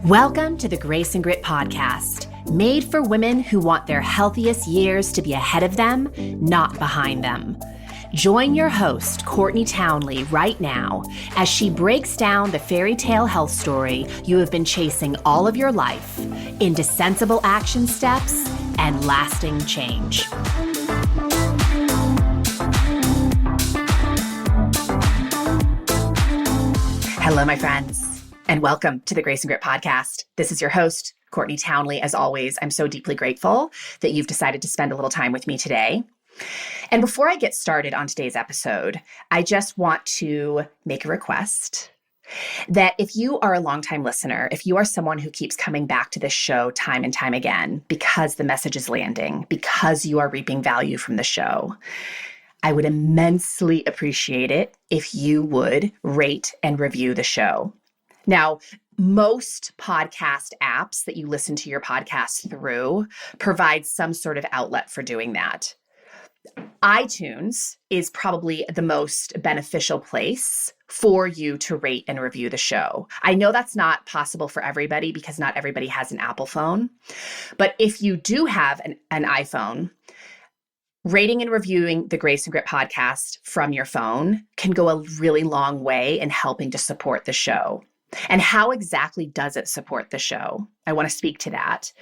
Welcome to the Grace and Grit podcast, made for women who want their healthiest years to be ahead of them, not behind them. Join your host, Courtney Townley, right now as she breaks down the fairy tale health story you have been chasing all of your life into sensible action steps and lasting change. Hello, my friends, and welcome to the Grace and Grit podcast. This is your host, Courtney Townley. As always, I'm so deeply grateful that you've decided to spend a little time with me today. And before I get started on today's episode, I just want to make a request that if you are a longtime listener, if you are someone who keeps coming back to this show time and time again because the message is landing, because you are reaping value from the show, I would immensely appreciate it if you would rate and review the show. Now, most podcast apps that you listen to your podcast through provide some sort of outlet for doing that. iTunes is probably the most beneficial place for you to rate and review the show. I know that's not possible for everybody because not everybody has an Apple phone. But if you do have an iPhone, rating and reviewing the Grace and Grit podcast from your phone can go a really long way in helping to support the show. And how exactly does it support the show? I want to speak to that.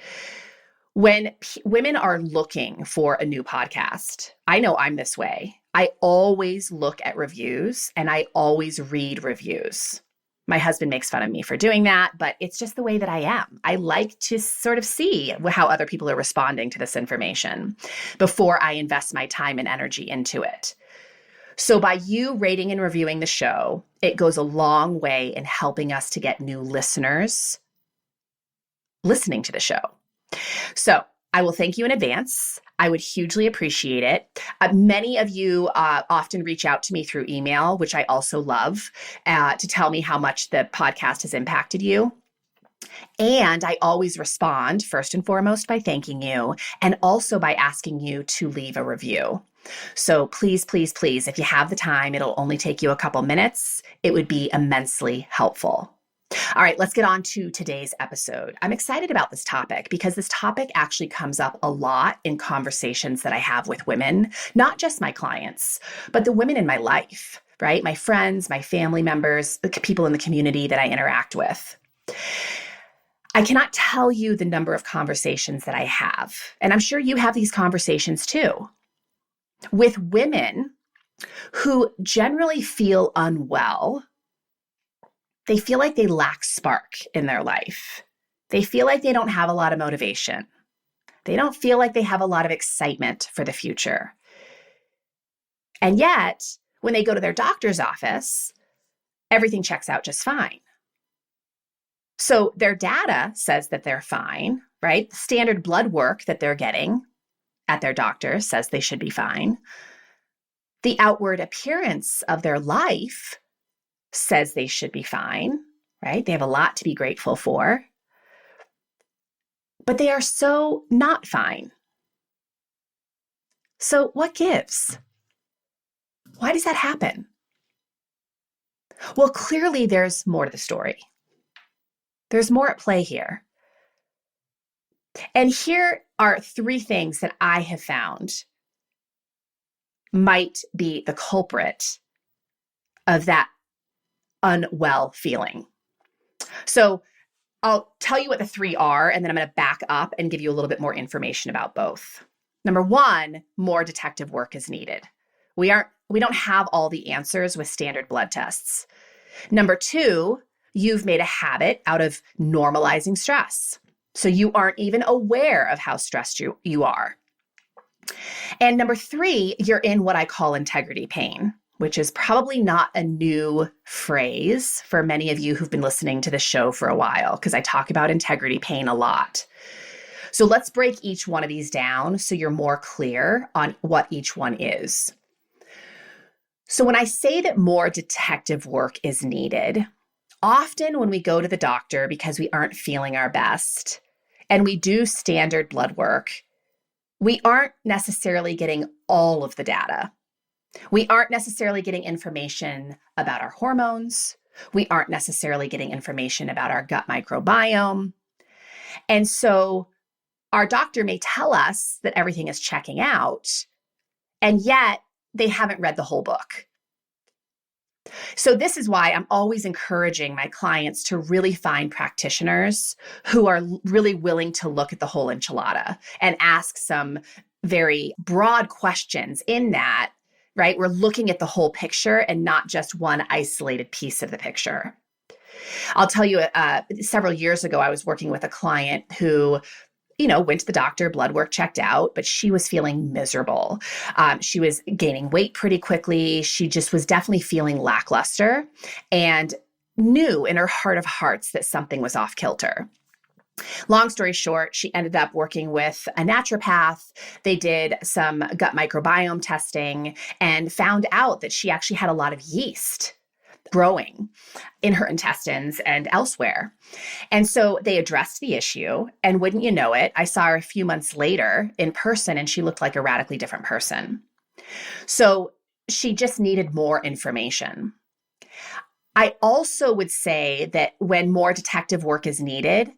When women are looking for a new podcast, I know I'm this way. I always look at reviews and I always read reviews. My husband makes fun of me for doing that, but it's just the way that I am. I like to sort of see how other people are responding to this information before I invest my time and energy into it. So by you rating and reviewing the show, it goes a long way in helping us to get new listeners listening to the show. So I will thank you in advance. I would hugely appreciate it. Many of you often reach out to me through email, which I also love, to tell me how much the podcast has impacted you. And I always respond, first and foremost, by thanking you and also by asking you to leave a review. So please, please, please, if you have the time, it'll only take you a couple minutes. It would be immensely helpful. All right, let's get on to today's episode. I'm excited about this topic because this topic actually comes up a lot in conversations that I have with women, not just my clients, but the women in my life, right? My friends, my family members, the people in the community that I interact with. I cannot tell you the number of conversations that I have, and I'm sure you have these conversations too, with women who generally feel unwell. They feel like they lack spark in their life. They feel like they don't have a lot of motivation. They don't feel like they have a lot of excitement for the future. And yet, when they go to their doctor's office, everything checks out just fine. So their data says that they're fine, right? The standard blood work that they're getting at their doctor says they should be fine. The outward appearance of their life says they should be fine, right? They have a lot to be grateful for. But they are so not fine. So what gives? Why does that happen? Well, clearly there's more to the story. There's more at play here. And here are three things that I have found might be the culprit of that unwell feeling. So I'll tell you what the three are, and then I'm going to back up and give you a little bit more information about both. Number one, more detective work is needed. We don't have all the answers with standard blood tests. Number two, you've made a habit out of normalizing stress. So you aren't even aware of how stressed you are. And number three, you're in what I call integrity pain, which is probably not a new phrase for many of you who've been listening to the show for a while, because I talk about integrity pain a lot. So let's break each one of these down so you're more clear on what each one is. So when I say that more detective work is needed, often when we go to the doctor because we aren't feeling our best and we do standard blood work, we aren't necessarily getting all of the data. We aren't necessarily getting information about our hormones. We aren't necessarily getting information about our gut microbiome. And so our doctor may tell us that everything is checking out, and yet they haven't read the whole book. So this is why I'm always encouraging my clients to really find practitioners who are really willing to look at the whole enchilada and ask some very broad questions in that, right? We're looking at the whole picture and not just one isolated piece of the picture. I'll tell you, several years ago, I was working with a client who went to the doctor, blood work checked out, but she was feeling miserable. She was gaining weight pretty quickly. She just was definitely feeling lackluster and knew in her heart of hearts that something was off kilter. Long story short, she ended up working with a naturopath. They did some gut microbiome testing and found out that she actually had a lot of yeast growing in her intestines and elsewhere. And so they addressed the issue, and wouldn't you know it, I saw her a few months later in person and she looked like a radically different person. So she just needed more information. I also would say that when more detective work is needed,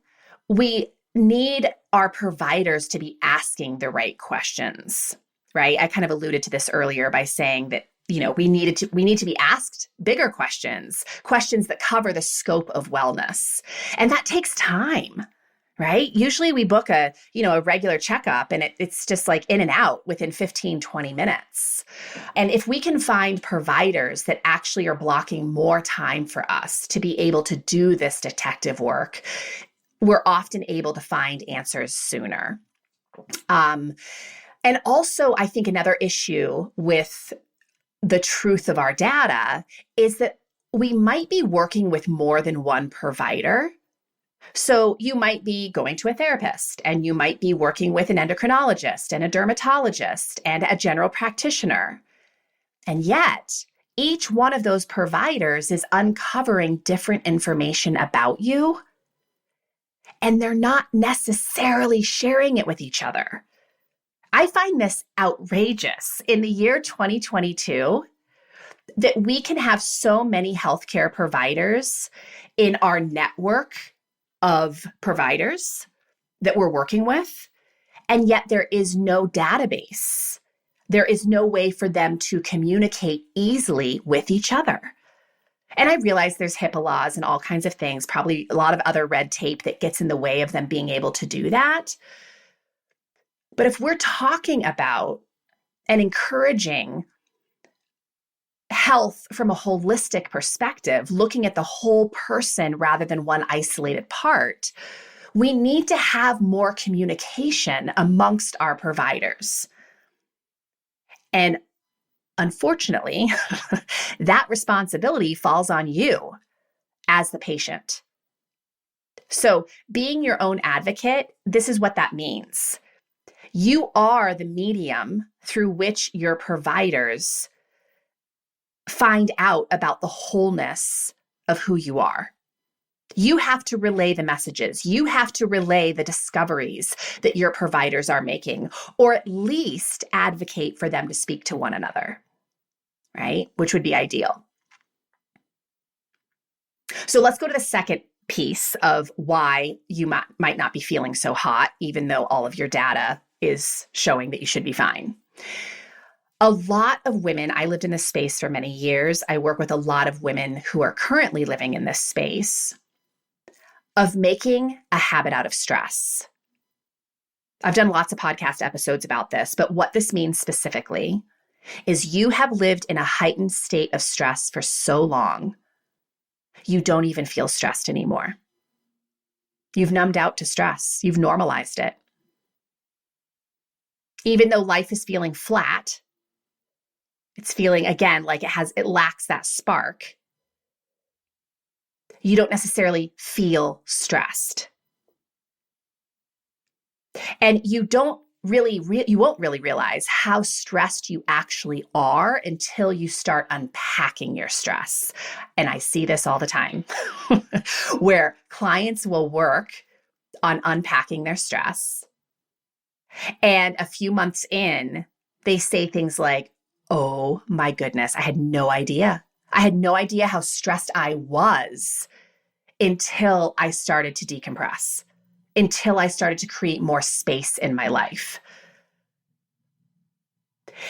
we need our providers to be asking the right questions, right? I kind of alluded to this earlier by saying that we need to be asked bigger questions that cover the scope of wellness. And that takes time, right? Usually we book a regular checkup and it's just like in and out within 15, 20 minutes. And if we can find providers that actually are blocking more time for us to be able to do this detective work, we're often able to find answers sooner. And also, I think another issue with the truth of our data is that we might be working with more than one provider. So you might be going to a therapist, and you might be working with an endocrinologist and a dermatologist and a general practitioner. And yet, each one of those providers is uncovering different information about you, and they're not necessarily sharing it with each other. I find this outrageous in the year 2022 that we can have so many healthcare providers in our network of providers that we're working with, and yet there is no database. There is no way for them to communicate easily with each other. And I realize there's HIPAA laws and all kinds of things, probably a lot of other red tape that gets in the way of them being able to do that. But if we're talking about and encouraging health from a holistic perspective, looking at the whole person rather than one isolated part, we need to have more communication amongst our providers. And unfortunately, that responsibility falls on you as the patient. So being your own advocate, this is what that means. You are the medium through which your providers find out about the wholeness of who you are. You have to relay the messages. You have to relay the discoveries that your providers are making, or at least advocate for them to speak to one another, right? Which would be ideal. So let's go to the second piece of why you might not be feeling so hot, even though all of your data is showing that you should be fine. A lot of women, I lived in this space for many years. I work with a lot of women who are currently living in this space of making a habit out of stress. I've done lots of podcast episodes about this, but what this means specifically is you have lived in a heightened state of stress for so long, you don't even feel stressed anymore. You've numbed out to stress. You've normalized it. Even though life is feeling flat, it's feeling, again, like it lacks that spark. You don't necessarily feel stressed. And you won't really realize how stressed you actually are until you start unpacking your stress. And I see this all the time where clients will work on unpacking their stress. And a few months in, they say things like, "Oh my goodness, I had no idea. I had no idea how stressed I was until I started to decompress, until I started to create more space in my life.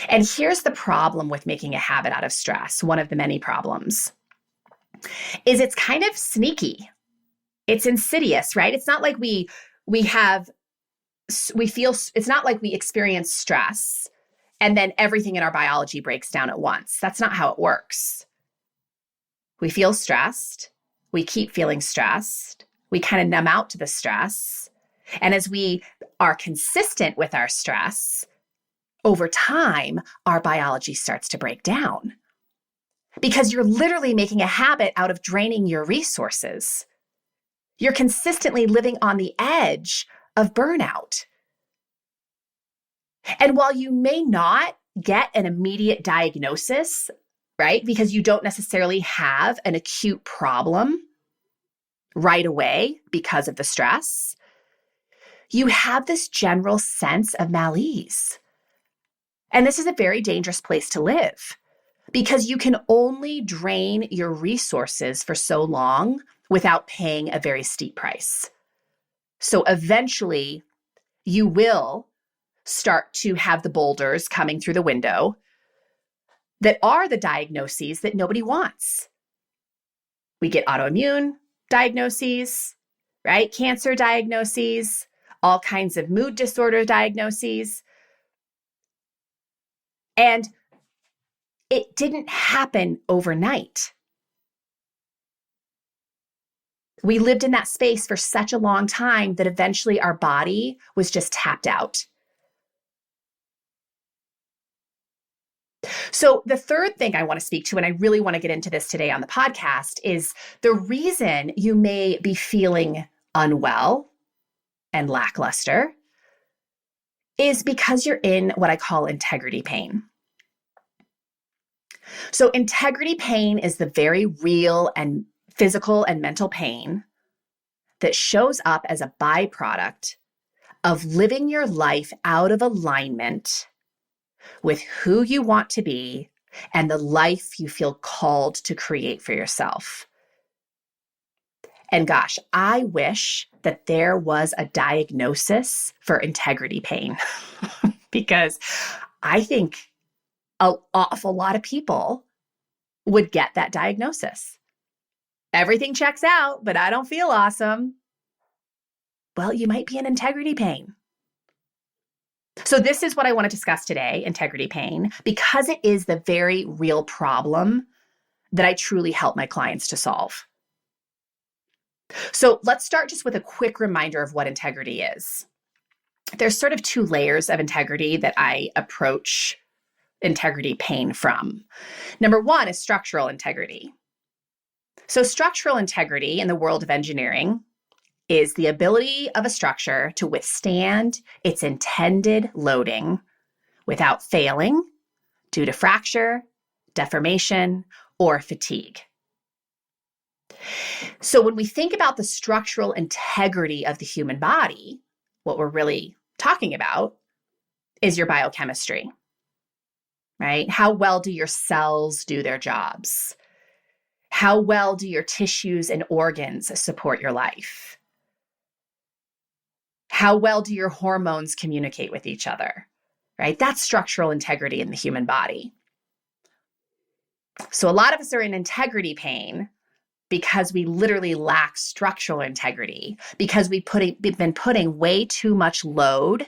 And here's the problem with making a habit out of stress. One of the many problems is it's kind of sneaky. It's insidious, right? It's not like we feel, it's not like we experience stress and then everything in our biology breaks down at once. That's not how it works. We feel stressed. We keep feeling stressed. We kind of numb out to the stress. And as we are consistent with our stress, over time, our biology starts to break down because you're literally making a habit out of draining your resources. You're consistently living on the edge of burnout. And while you may not get an immediate diagnosis, right, because you don't necessarily have an acute problem right away because of the stress, you have this general sense of malaise. And this is a very dangerous place to live because you can only drain your resources for so long without paying a very steep price. So eventually, you will start to have the boulders coming through the window that are the diagnoses that nobody wants. We get autoimmune diagnoses, right? Cancer diagnoses, all kinds of mood disorder diagnoses. And it didn't happen overnight. We lived in that space for such a long time that eventually our body was just tapped out. So the third thing I want to speak to, and I really want to get into this today on the podcast, is the reason you may be feeling unwell and lackluster is because you're in what I call integrity pain. So integrity pain is the very real and physical and mental pain that shows up as a byproduct of living your life out of alignment with who you want to be and the life you feel called to create for yourself. And gosh, I wish that there was a diagnosis for integrity pain because I think an awful lot of people would get that diagnosis. Everything checks out, but I don't feel awesome. Well, you might be in integrity pain. So this is what I want to discuss today, integrity pain, because it is the very real problem that I truly help my clients to solve. So let's start just with a quick reminder of what integrity is. There's sort of two layers of integrity that I approach integrity pain from. Number one is structural integrity. So structural integrity in the world of engineering is the ability of a structure to withstand its intended loading without failing due to fracture, deformation, or fatigue. So when we think about the structural integrity of the human body, what we're really talking about is your biochemistry, right? How well do your cells do their jobs? How well do your tissues and organs support your life? How well do your hormones communicate with each other, right? That's structural integrity in the human body. So a lot of us are in integrity pain because we literally lack structural integrity, because we've been putting way too much load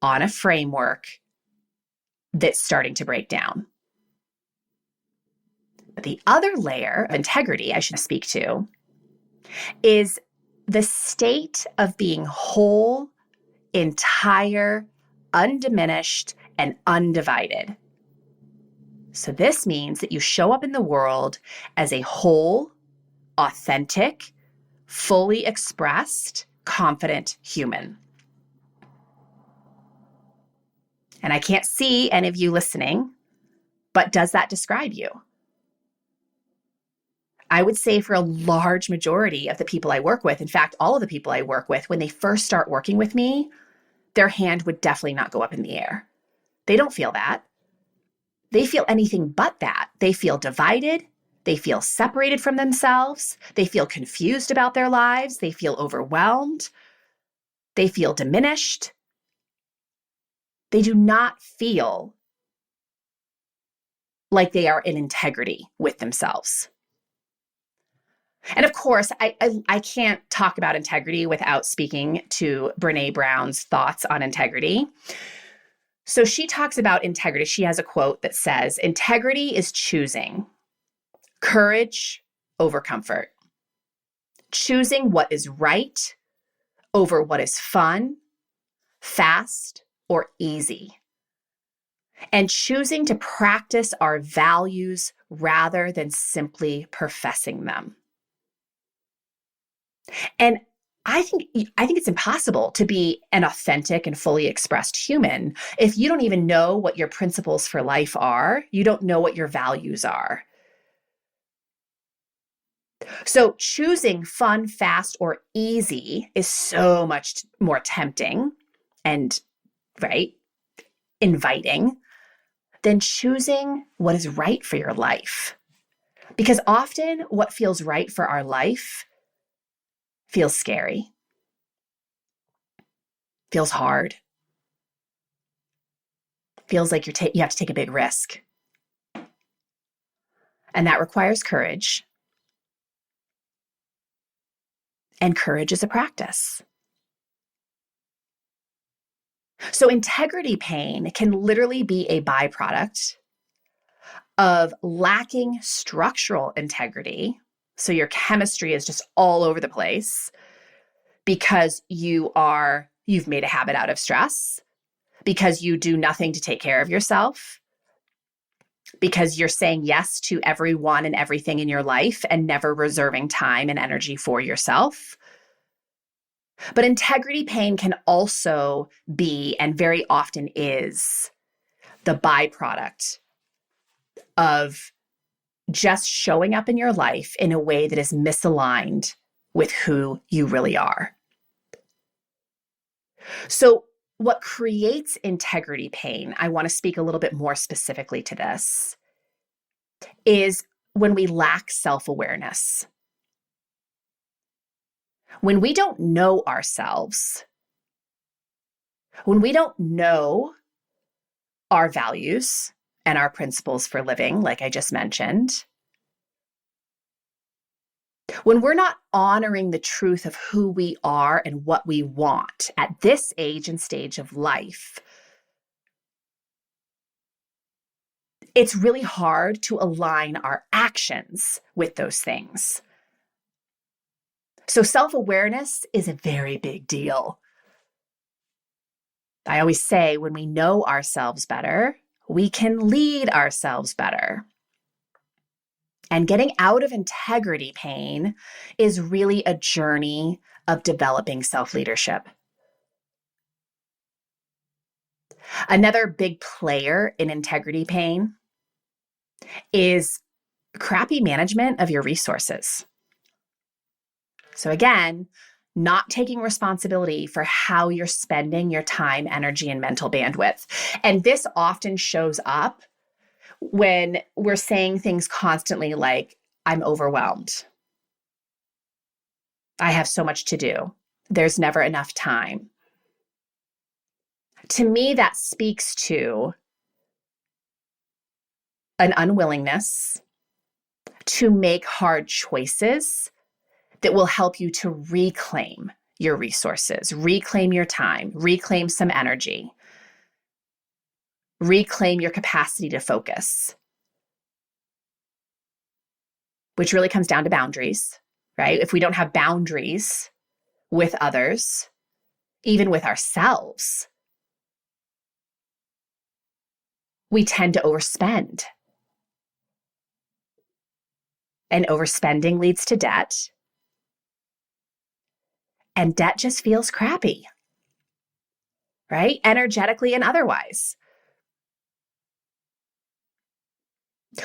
on a framework that's starting to break down. But the other layer of integrity I should speak to is the state of being whole, entire, undiminished, and undivided. So this means that you show up in the world as a whole, authentic, fully expressed, confident human. And I can't see any of you listening, but does that describe you? I would say for a large majority of the people I work with, in fact, all of the people I work with, when they first start working with me, their hand would definitely not go up in the air. They don't feel that. they feel anything but that. They feel divided. They feel separated from themselves. They feel confused about their lives. They feel overwhelmed. They feel diminished. They do not feel like they are in integrity with themselves. And of course, I can't talk about integrity without speaking to Brene Brown's thoughts on integrity. So she talks about integrity. She has a quote that says, "Integrity is choosing courage over comfort, choosing what is right over what is fun, fast, or easy, and choosing to practice our values rather than simply professing them." And I think it's impossible to be an authentic and fully expressed human if you don't even know what your principles for life are. You don't know what your values are. So choosing fun, fast, or easy is so much more tempting and, right, inviting than choosing what is right for your life. Because often what feels right for our life feels scary, feels hard, feels like you have to take a big risk. And that requires courage. And courage is a practice. So integrity pain can literally be a byproduct of lacking structural integrity. So your chemistry is just all over the place because you've made a habit out of stress, because you do nothing to take care of yourself, because you're saying yes to everyone and everything in your life and never reserving time and energy for yourself. But integrity pain can also be, and very often is, the byproduct of just showing up in your life in a way that is misaligned with who you really are. So, what creates integrity pain, I want to speak a little bit more specifically to this, is when we lack self-awareness. When we don't know ourselves, when we don't know our values and our principles for living, like I just mentioned, when we're not honoring the truth of who we are and what we want at this age and stage of life, it's really hard to align our actions with those things. So self-awareness is a very big deal. I always say when we know ourselves better, we can lead ourselves better. And getting out of integrity pain is really a journey of developing self-leadership. Another big player in integrity pain is crappy management of your resources. So again, not taking responsibility for how you're spending your time, energy, and mental bandwidth. And this often shows up when we're saying things constantly like, "I'm overwhelmed. I have so much to do. There's never enough time." To me, that speaks to an unwillingness to make hard choices that will help you to reclaim your resources, reclaim your time, reclaim some energy, reclaim your capacity to focus, which really comes down to boundaries, right? If we don't have boundaries with others, even with ourselves, we tend to overspend. And overspending leads to debt. And debt just feels crappy, right? Energetically and otherwise.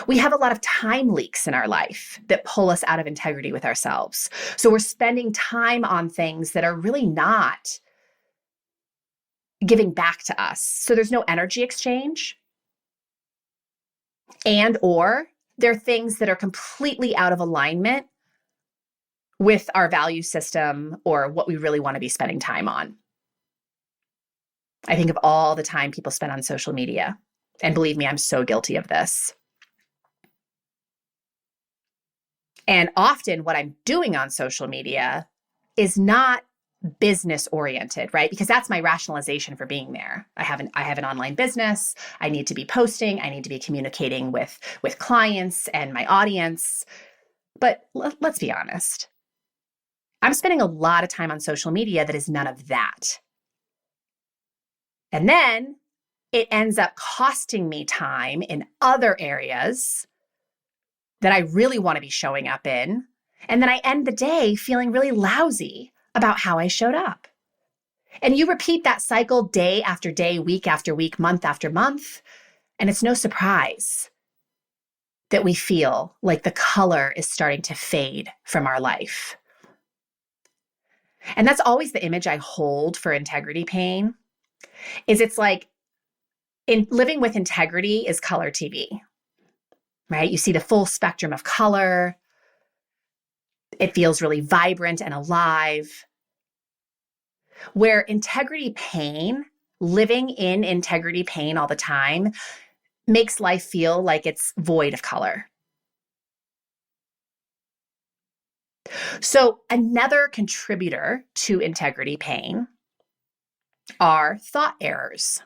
We have a lot of time leaks in our life that pull us out of integrity with ourselves. So we're spending time on things that are really not giving back to us. So there's no energy exchange. And or they're things that are completely out of alignment with our value system or what we really want to be spending time on. I think of all the time people spend on social media. And believe me, I'm so guilty of this. And often what I'm doing on social media is not business oriented, right? Because that's my rationalization for being there. I have an online business. I need to be posting. I need to be communicating with clients and my audience. But let's be honest. I'm spending a lot of time on social media that is none of that. And then it ends up costing me time in other areas that I really want to be showing up in. And then I end the day feeling really lousy about how I showed up. And you repeat that cycle day after day, week after week, month after month. And it's no surprise that we feel like the color is starting to fade from our life. And that's always the image I hold for integrity pain, is it's like in living with integrity is color TV, right? You see the full spectrum of color. It feels really vibrant and alive. Where integrity pain, living in integrity pain all the time, makes life feel like it's void of color. So another contributor to integrity pain are thought errors.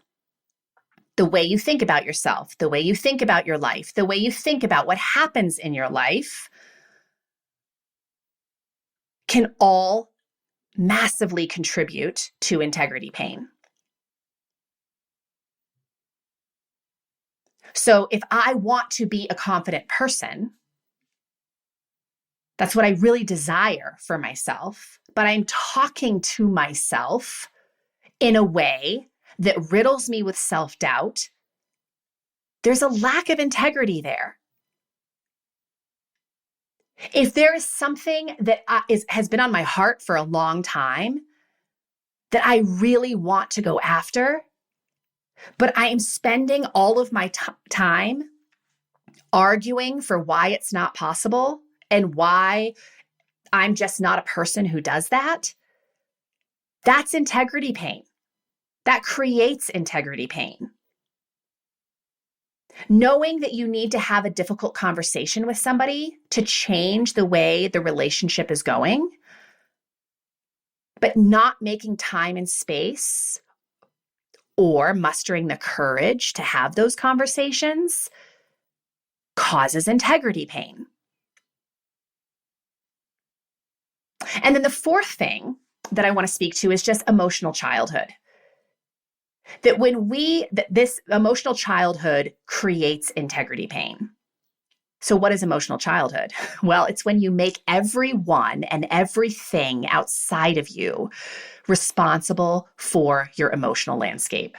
The way you think about yourself, the way you think about your life, the way you think about what happens in your life can all massively contribute to integrity pain. So if I want to be a confident person, that's what I really desire for myself, but I'm talking to myself in a way that riddles me with self-doubt. There's a lack of integrity there. If there is something that has been on my heart for a long time that I really want to go after, but I am spending all of my time arguing for why it's not possible and why I'm just not a person who does that, that's integrity pain. That creates integrity pain. Knowing that you need to have a difficult conversation with somebody to change the way the relationship is going, but not making time and space or mustering the courage to have those conversations causes integrity pain. And then the fourth thing that I want to speak to is just emotional childhood. That this emotional childhood creates integrity pain. So what is emotional childhood? Well, it's when you make everyone and everything outside of you responsible for your emotional landscape.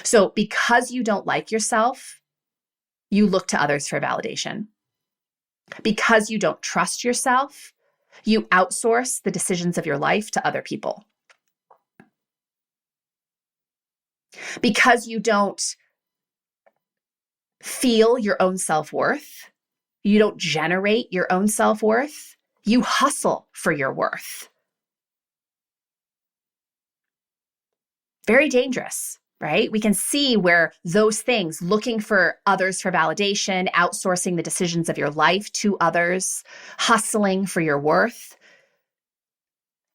So because you don't like yourself, you look to others for validation. Because you don't trust yourself, you outsource the decisions of your life to other people. Because you don't feel your own self-worth, you don't generate your own self-worth, you hustle for your worth. Very dangerous, right? We can see where those things, looking for others for validation, outsourcing the decisions of your life to others, hustling for your worth,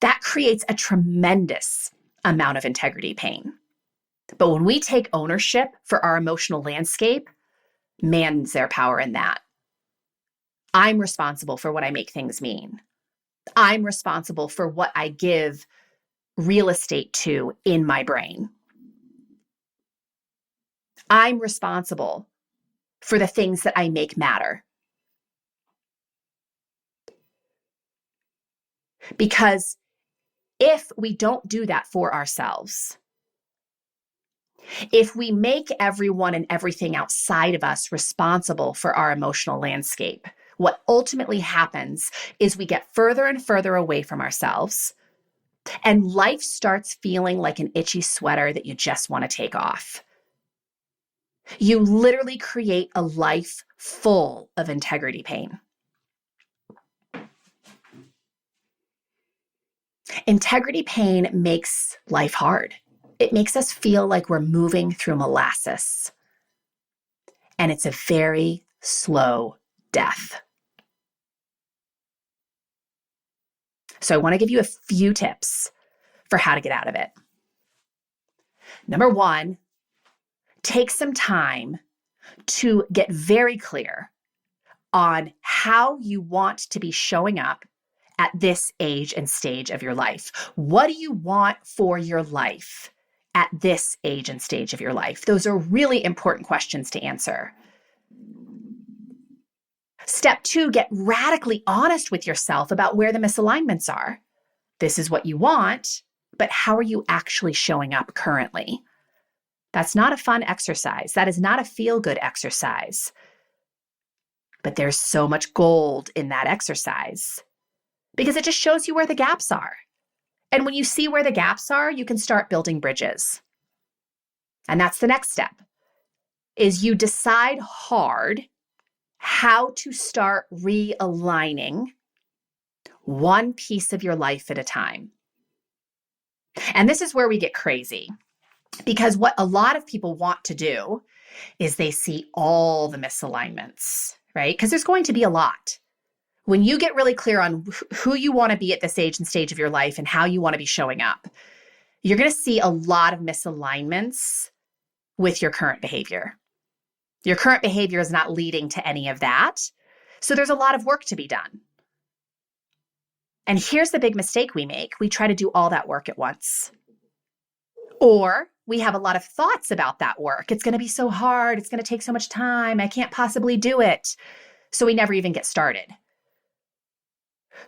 that creates a tremendous amount of integrity pain. But when we take ownership for our emotional landscape, man, is there power in that. I'm responsible for what I make things mean. I'm responsible for what I give real estate to in my brain. I'm responsible for the things that I make matter. Because if we don't do that for ourselves, if we make everyone and everything outside of us responsible for our emotional landscape, what ultimately happens is we get further and further away from ourselves, and life starts feeling like an itchy sweater that you just want to take off. You literally create a life full of integrity pain. Integrity pain makes life hard. It makes us feel like we're moving through molasses. And it's a very slow death. So I want to give you a few tips for how to get out of it. Number one, take some time to get very clear on how you want to be showing up at this age and stage of your life. What do you want for your life at this age and stage of your life? Those are really important questions to answer. Step two, get radically honest with yourself about where the misalignments are. This is what you want, but how are you actually showing up currently? That's not a fun exercise. That is not a feel-good exercise. But there's so much gold in that exercise because it just shows you where the gaps are. And when you see where the gaps are, you can start building bridges. And that's the next step, is you decide hard how to start realigning one piece of your life at a time. And this is where we get crazy, because what a lot of people want to do is they see all the misalignments, right? Because there's going to be a lot. When you get really clear on who you want to be at this age and stage of your life and how you want to be showing up, you're going to see a lot of misalignments with your current behavior. Your current behavior is not leading to any of that. So there's a lot of work to be done. And here's the big mistake we make. We try to do all that work at once. Or we have a lot of thoughts about that work. It's going to be so hard. It's going to take so much time. I can't possibly do it. So we never even get started.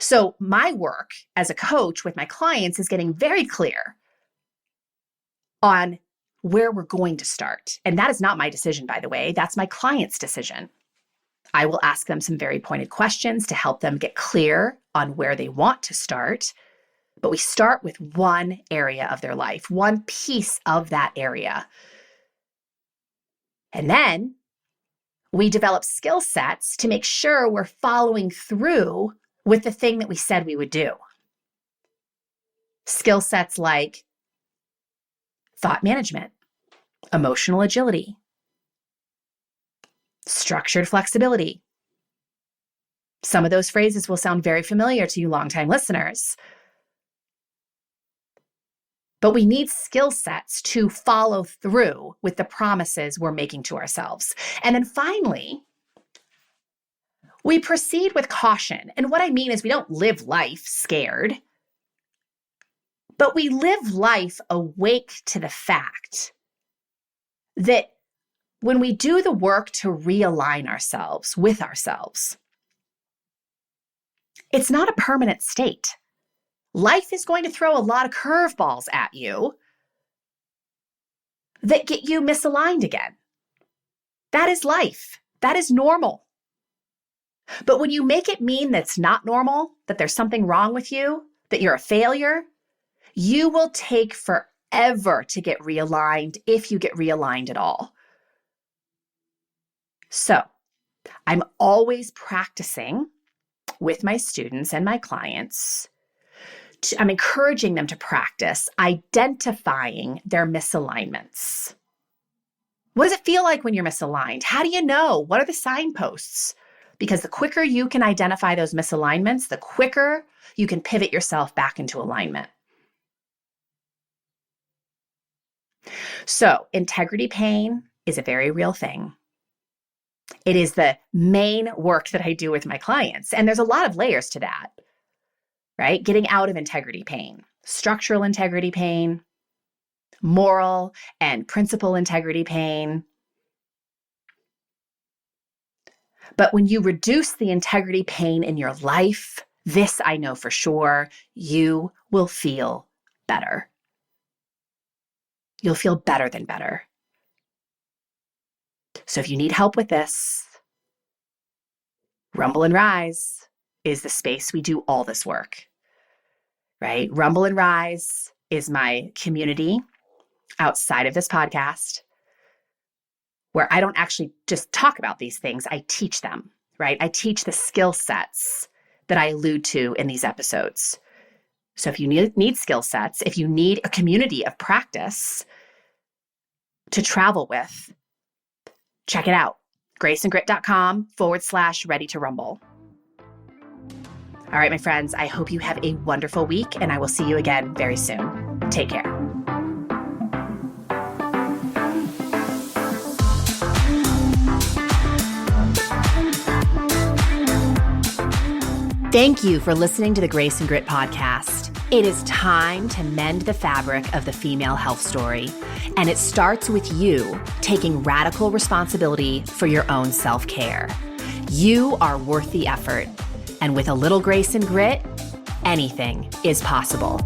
So my work as a coach with my clients is getting very clear on where we're going to start. And that is not my decision, by the way. That's my client's decision. I will ask them some very pointed questions to help them get clear on where they want to start. But we start with one area of their life, one piece of that area. And then we develop skill sets to make sure we're following through with the thing that we said we would do. Skill sets like thought management, emotional agility, structured flexibility. Some of those phrases will sound very familiar to you longtime listeners. But we need skill sets to follow through with the promises we're making to ourselves. And then finally, we proceed with caution. And what I mean is we don't live life scared, but we live life awake to the fact that when we do the work to realign ourselves with ourselves, it's not a permanent state. Life is going to throw a lot of curveballs at you that get you misaligned again. That is life. That is normal. But when you make it mean that's not normal, that there's something wrong with you, that you're a failure, you will take forever to get realigned if you get realigned at all. So I'm always practicing with my students and my clients. I'm encouraging them to practice identifying their misalignments. What does it feel like when you're misaligned? How do you know? What are the signposts? Because the quicker you can identify those misalignments, the quicker you can pivot yourself back into alignment. So, integrity pain is a very real thing. It is the main work that I do with my clients. And there's a lot of layers to that, right? Getting out of integrity pain, structural integrity pain, moral and principle integrity pain. But when you reduce the integrity pain in your life, this I know for sure, you will feel better. You'll feel better than better. So if you need help with this, Rumble and Rise is the space we do all this work, right? Rumble and Rise is my community outside of this podcast where I don't actually just talk about these things, I teach them, right? I teach the skill sets that I allude to in these episodes. So if you need skill sets, if you need a community of practice to travel with, check it out. graceandgrit.com/ready to rumble. All right, my friends, I hope you have a wonderful week, and I will see you again very soon. Take care. Thank you for listening to the Grace and Grit podcast. It is time to mend the fabric of the female health story, and it starts with you taking radical responsibility for your own self-care. You are worth the effort, and with a little grace and grit, anything is possible.